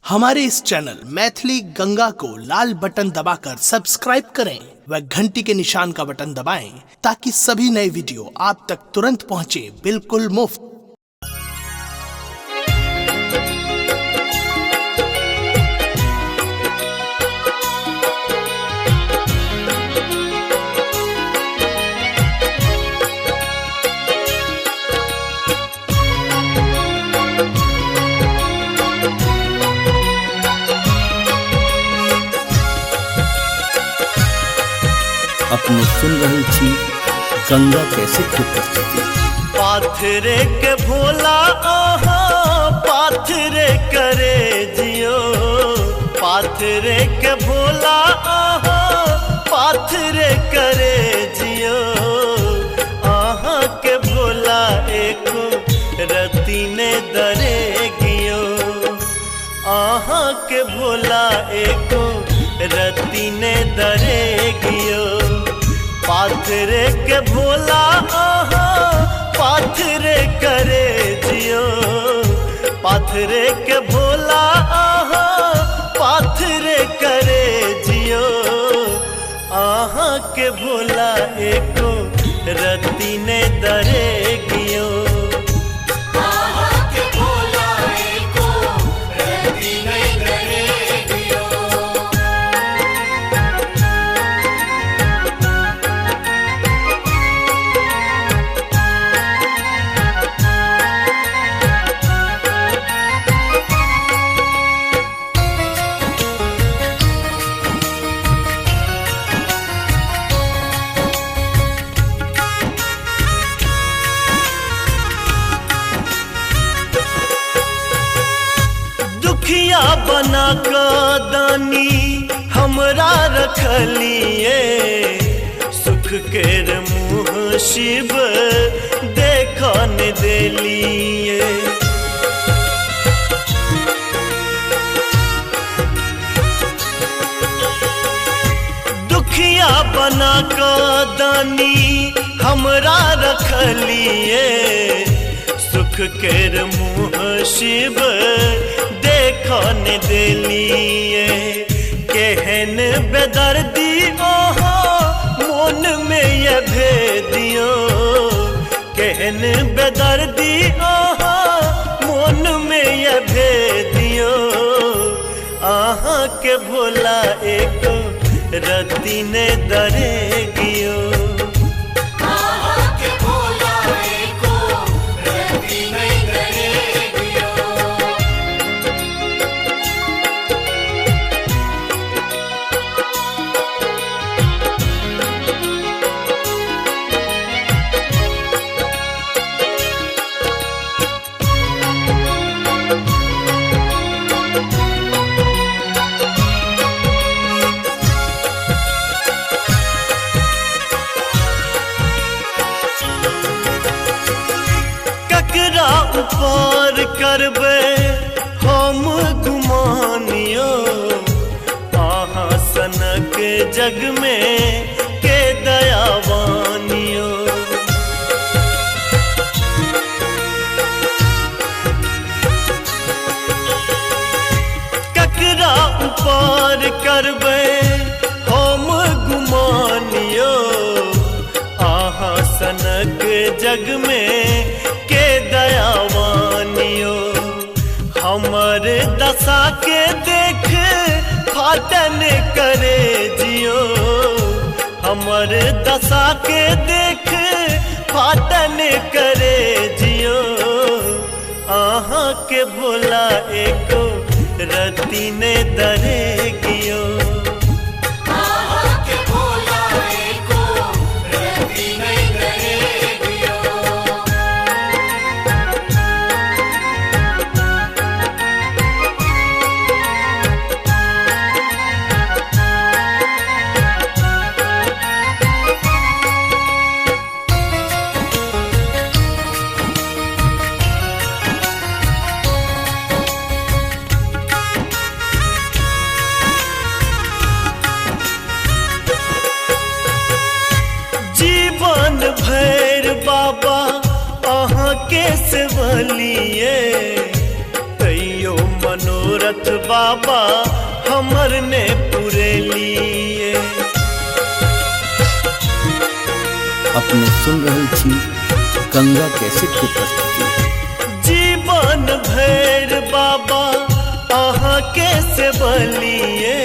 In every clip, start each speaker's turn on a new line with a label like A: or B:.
A: हमारे इस चैनल मैथिली गंगा को लाल बटन दबाकर सब्सक्राइब करें व घंटी के निशान का बटन दबाएं ताकि सभी नए वीडियो आप तक तुरंत पहुंचे बिल्कुल मुफ्त।
B: अपने सुन रही थी गंगा कैसे की प्रस्तुति।
C: पाथरे के भोला आहा पाथरे करे जियो, पाथरे के भोला आहा पाथरे करे जियो। आहा के भोला एको रती ने दरे गियो, आहा के भोला एको रती ने दरे गियो। पाथरे के भोला आहा पाथरे करे जियो, पाथरे के भोला आहा पाथरे करे जियो। आहा के भोला एको रती ने दरे गियो, दुखिया बना का दानी हमरा रखलिए। सुख केर मुँह शिव देखा न देलिए, दुखिया बना का दानी हमरा रखलिए। सुख केर मुँह शिव देखा न देलिए। केहन बेदर्दी ओहो मोन में ये भेदियो, केहन बेदर्दी ओहो मोन में ये भेदियो। आहा के भोला एको रती ने दरे गियो, पार करबे हम गुमानियो। आहा सनक जग में के दयावानियो, ककरा पार करबे हम गुमानियो। आहा सनक जग में दयावानियो। हमर दशा के देख फाटन करे जियो, हमर दशा के देख फाटन करे जियो। आहा के भोला एको रती ने दरे गियो, भैर बाबा आहा के सेवलिए। तैयो मन मनोरथ बाबा हमर ने पूरे लिए।
B: अपने सुन रहल छी गंगा कैसेट के प्रस्तुति।
C: जीवन भैर बाबा अहाँ के से बलिए,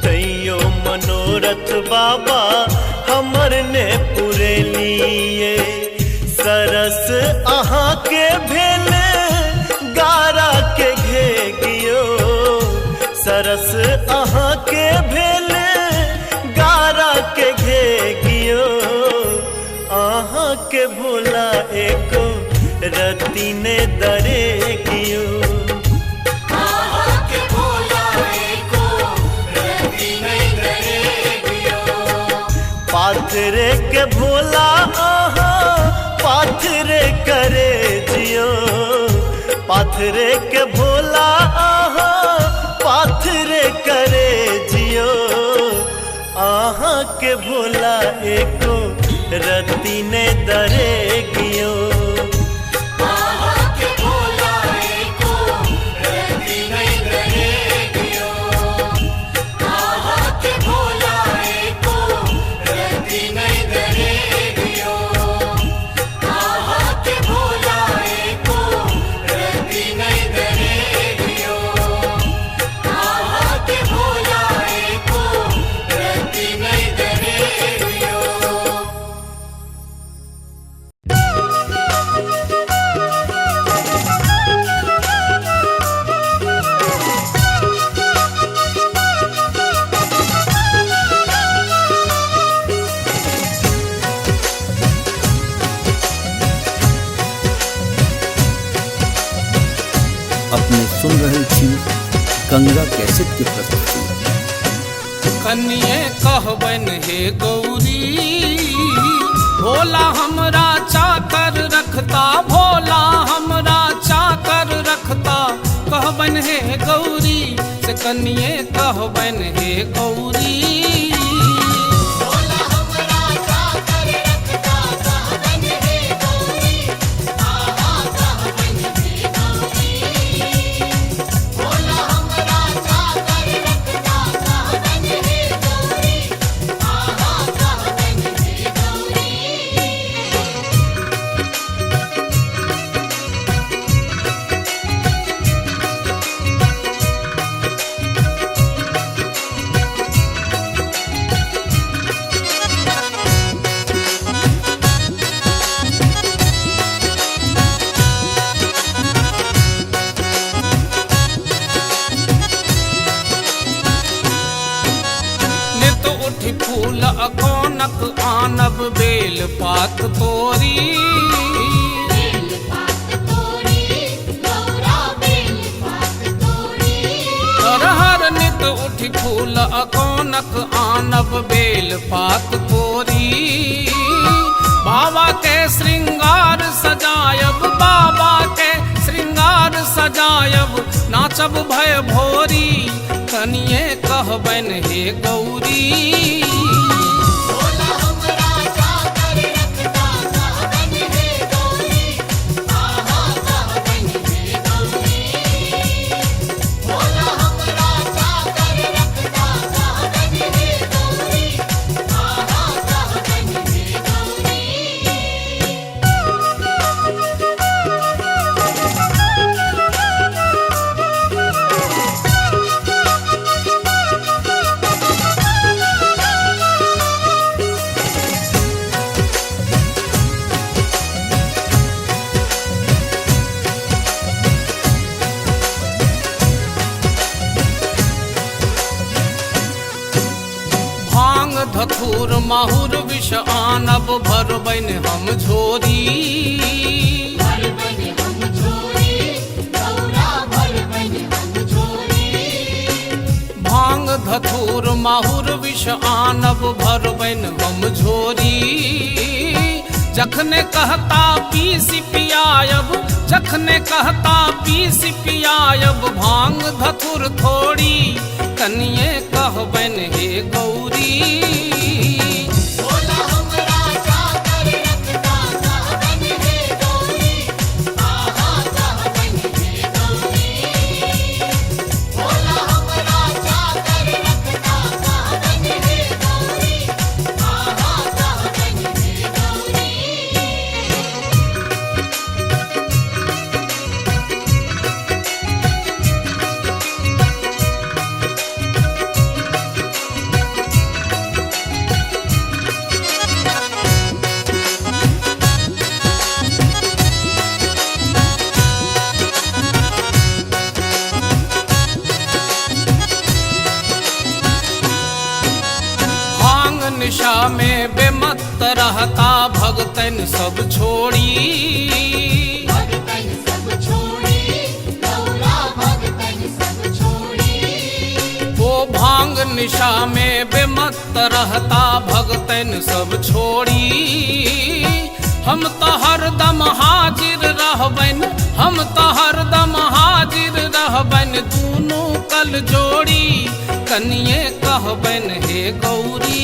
C: तैयो मनोरथ बाबा हमर ने पूरे लिए। सरस अहाँ के भेल गारा के घेगियो, सरस अहाँ के भेल गारा के घेगियो। अहाँ के भोला एको रति ने दरेगियो। पाथरे के भोला आहा पाथरे करे जियो, पाथरे के भोला आहा पाथरे करे जियो। आहा के भोला एको रति ने दरेगियो।
B: अपने सुन रहल छी गंगा कैसेट के प्रस्तुति।
D: कनिए कहबन हे गौरी, भोला हमरा चाकर रखता, भोला हमरा चाकर रखता। कहबन हे गौरी से कनिए कहबन हे गौरी। फूल अकोनक आनब बेल पात तोरी, हर नित उठी फूल अकोनक आनब बेल पात तोरी। बाबा के श्रृंगार सजायब, बाबा के श्रृंगार सजायब, नाचब भय भोरी। कनिए कहबन हे गौरी। धथुर माहुर विष आनब भरबन हम झोरी। भांग धथुर माहुर विष आनब भरबन हम झोरी। जखने कहता पीस पियायब, जखने कहता पीस पियायब, भांग धथुर थोड़ी। कनिए कहबन हे गौरी। निशा में बेमत रहता भगतन सब छोड़ी। वो भांग निशा में बेमत रहता भगतन सब छोड़ी। हम तो हरदम हाजिर रहबन, हम तो हरदम हाजिर रहबन, दूनों कल जोड़ी कनिए कहबन हे गौरी।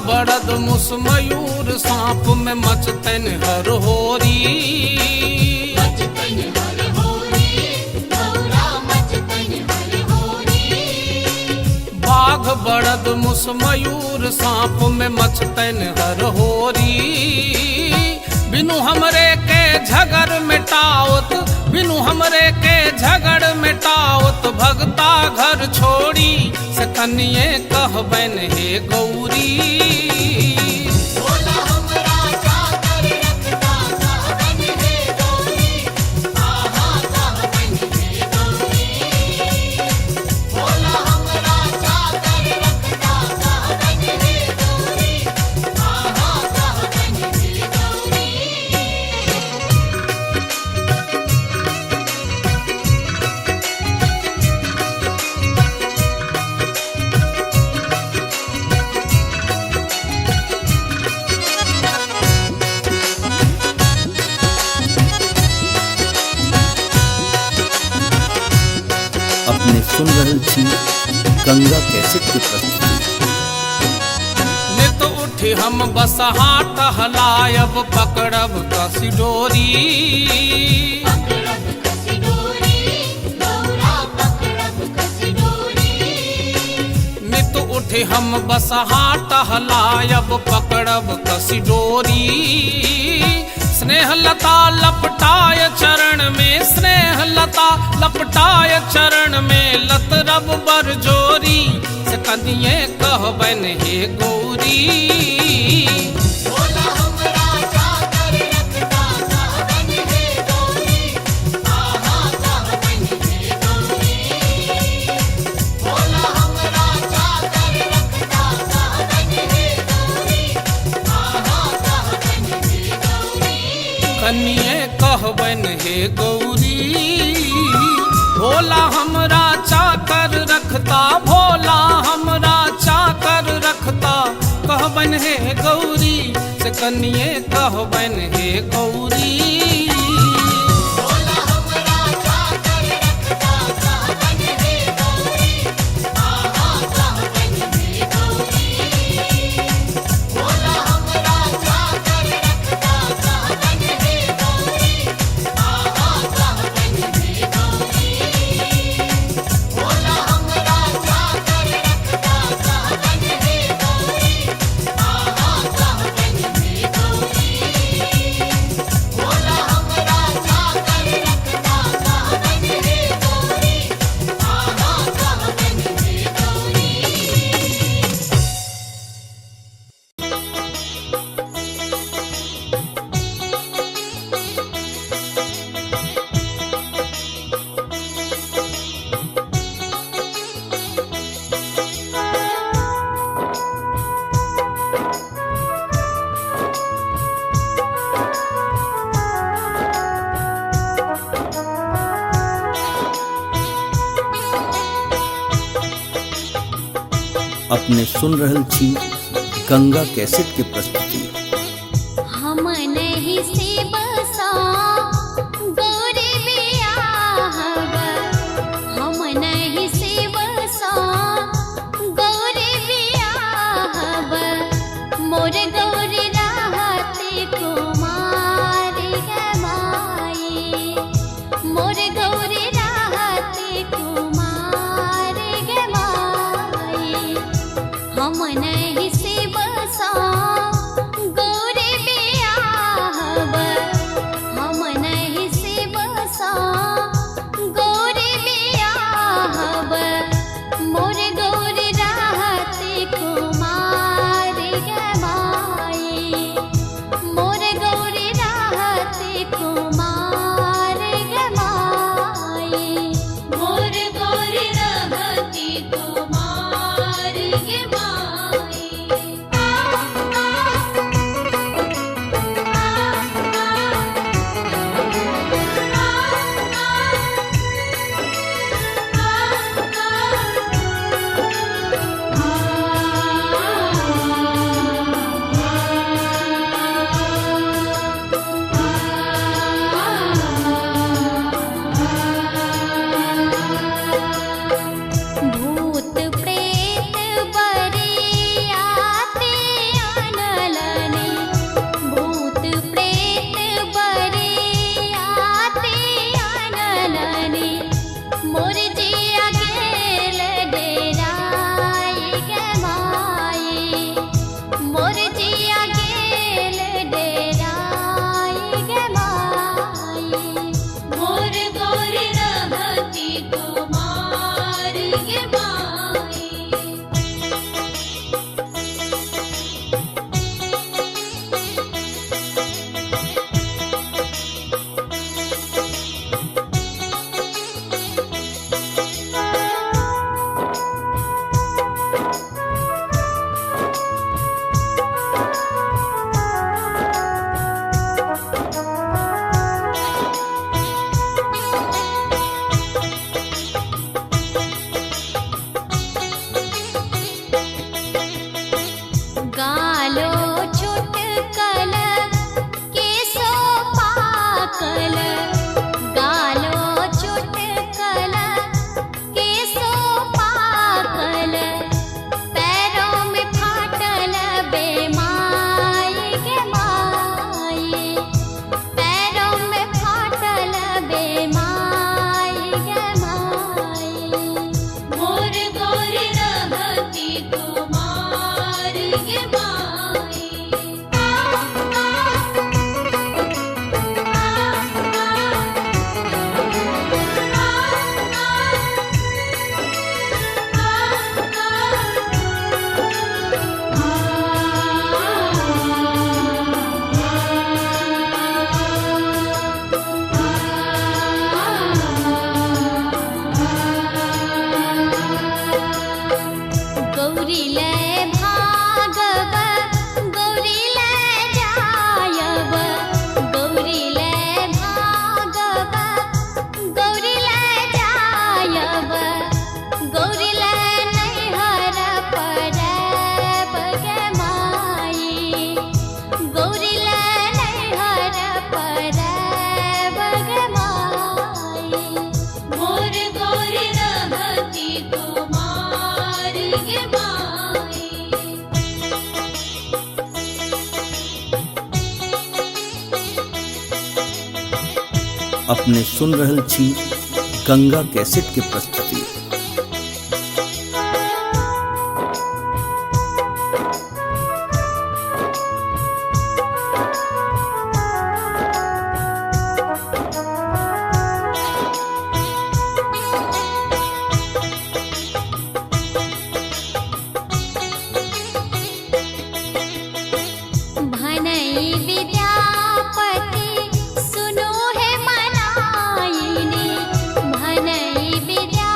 D: बड़द मुस मयूर सांप में मचतन हर होरी। बाघ बड़द मुस मयूर सांप में मचतन हर होरी। बिनु हमरे के झगड़ मिटावत, बिनु हमरे के झगड़ मिटावत, भगता घर छोड़ी से कनिए कहबन हे गौरी।
B: अपने सुन रहल छी गंगा कैसेट की प्रस्तुति।
D: नित उठी हम बसहा टहलायब पकड़ब कसी डोरी। नित उठी हम बसहा टहलायब पकड़ब कसी डोरी। स्नेह लता लपटाय चरण में, स्नेह लता लपटाय चरण में, लत रब बर जोरी से कनिए कहबन हे गौरी। कनिए कहबन हे गौरी। भोला हमरा चाकर रखता, भोला हमरा चाकर रखता, कहबन हे गौरी से कनिए कहबन हे गौरी।
B: अपने सुन रहल छी गंगा कैसेट की प्रस्तुति।
E: हम नहीं से बसा गौरी बियाहब, हम नहीं से बसा गौरी बियाहब, हम नहीं से बसा गौरी बियाहब हम नहीं से बसा गौरी बियाहब मोर गौरी रहते कुमार गवाई मोर गौरी रहते कुमार गवाई मोर गौरी रहते कुमार गवाई भूत प्रेत बरियाते अनलनी भूत प्रेत बरियाते अनलनी मोर जिया गेल डेराई गवाई मोर जिया गेल डेराई गवाई मोर गौरी रहती कुमार गवाई गालो चुटकल केसो पाकल गालो चुटकल केसो पाकल पैरों में फाटल बेमाई गवाई पैरों में फाटल बेमाई गवाई मोर गौरी रहती कुमार गवाई गौरी ले भागव गौरी ले जायब गौरी ले भागव गौरी ले जायब गौरी ले नैहर परब गवाई गौरी ले नैहर परब गवाई मोर गौरी रहती कुमार गवाई
B: अपने सुन रहल छी गंगा कैसेट के प्रस्तुति।
E: भनई विद्यापति सुनो है मनाइनी भनई विद्या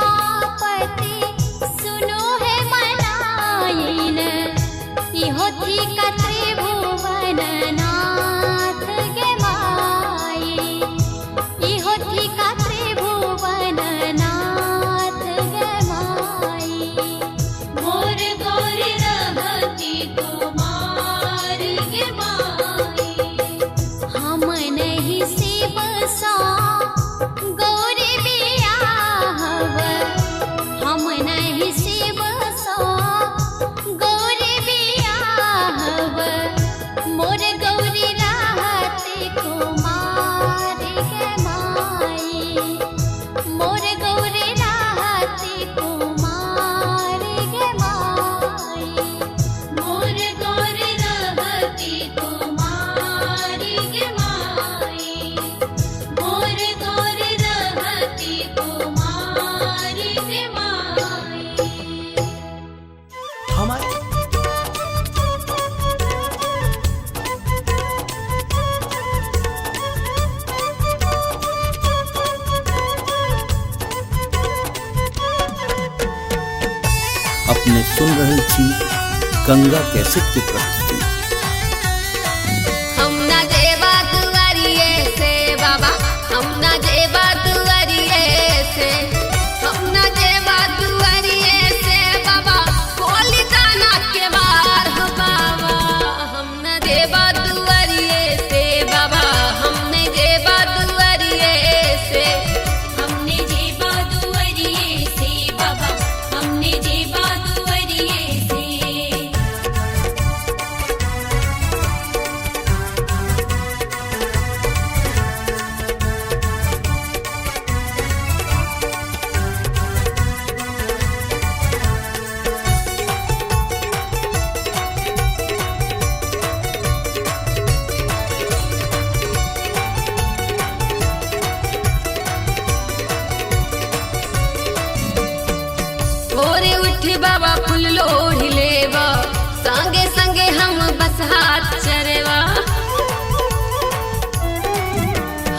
B: अपने सुन रहल छी गंगा कैसेट के प्रस्तुति।
E: हम ना जेबा दुआरिये से बाबा, हम ना जेबा दुआरिये से, हम ना जेबा दुआरिये से बाबा, खोली दाना के बार हो बाबा। हम ना जेबा दुआरिये से बाबा, हमने जेबा दुआरिये से, हमने जेबा दुआरिये से बाबा, हमने जेबा दुआरिये से। भोरे उठ बाबा फूल लोढ़ लेवा, संगे संगे हम बस हाथ चरेवा।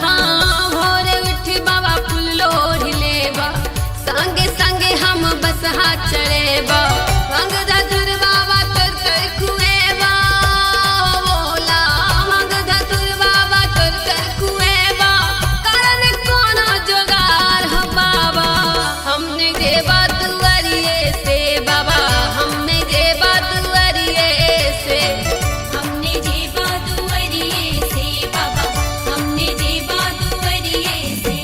E: हाँ भोरे उठ बाबा फूल लोढ़ लेवा, संगे संगे हम बस हाथ चरेवा। मंग धतुर बाबा तर तर कुएवा, बोला मंग धतुर बाबा तर तर कुएवा। कारण कोनो जोगार हो बाबा, हमने जेबा दुआरिये से बाबा, हमने जेबा दुआरिये से, हमने जेबा दुआरिये से बाबा, हमने जेबा दुआरिये से।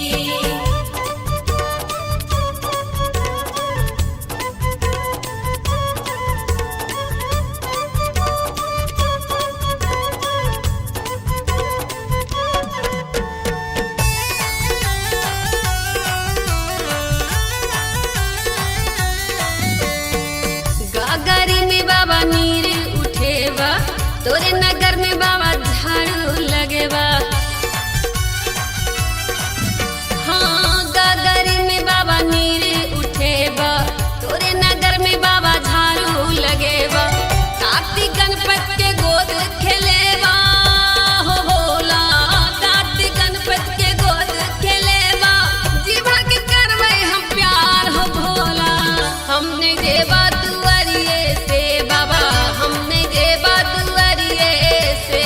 E: गागरी में बाबा नीर उठेवा, तोरे नगर में बाबा झाड़ू लगेवा। हाँ गागरी में बाबा नीर उठेवा, तोरे नगर में बाबा झाड़ू लगेवा। कार्तिक गणपत के गोद खेलेवा, हो भोला कार्तिक गणपत के गोद खेलेवा। जीवा के करबै हम प्यार हो भोला, हमने जेबा दुआरिये से बाबा, हमने जेबा दुआरिये से,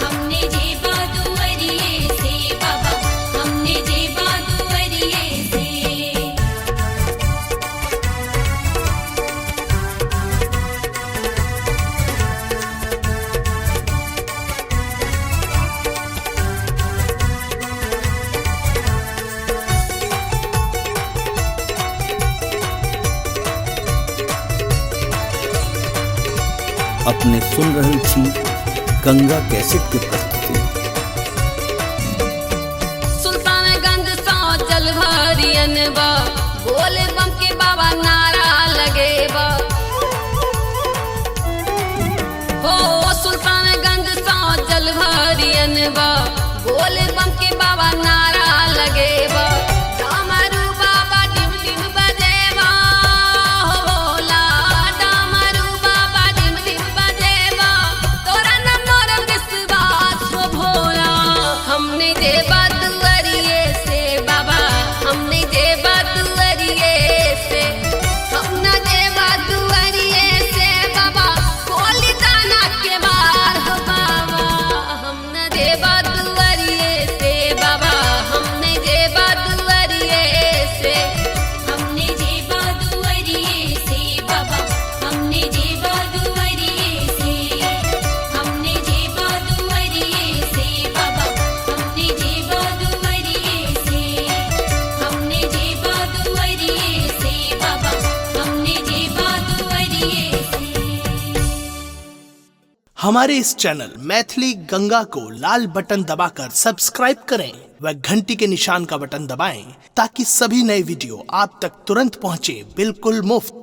E: हमने जेबा दुआरिये से बाबा, हमने जेबा दुआरिये से।
B: अपने सुन रहल छी गंगा कैसेट के प्रस्तुति।
E: सुल्तानगंज सौ जल भरियन बा, बोले बम के बाबा नारा लगेबा। हो सुल्तानगंज सौ जल भरियन बा, बोले बम के बाबा नारा लगेबा। डामरू बाबा डिम डिम बजेबा, हो भोला डामरू बाबा डिम डिम बजेबा। तोरा न मोर विश्वास हो भोला, हमने जेबा दुआरिये से बाबा, हमने जेबा दुआरिये से, हम न जेबा दुआरिये से बाबा, खोली दाना के बार हो बाबा। हम न जेबा दुआरिये से बाबा, हमने जेबा दुआरिये से, हमने जेबा दुआरिये से बाबा, हमने जेबा दुआरिये से, हमने जेबा दुआरिये से बाबा, हमने जेबा दुआरिये से, हमने जेबा दुआरिये से बाबा, हमने जेबा दुआरिये से।
A: हमारे इस चैनल मैथिली गंगा को लाल बटन दबाकर सब्सक्राइब करें व घंटी के निशान का बटन दबाएं ताकि सभी नए वीडियो आप तक तुरंत पहुंचे बिल्कुल मुफ्त।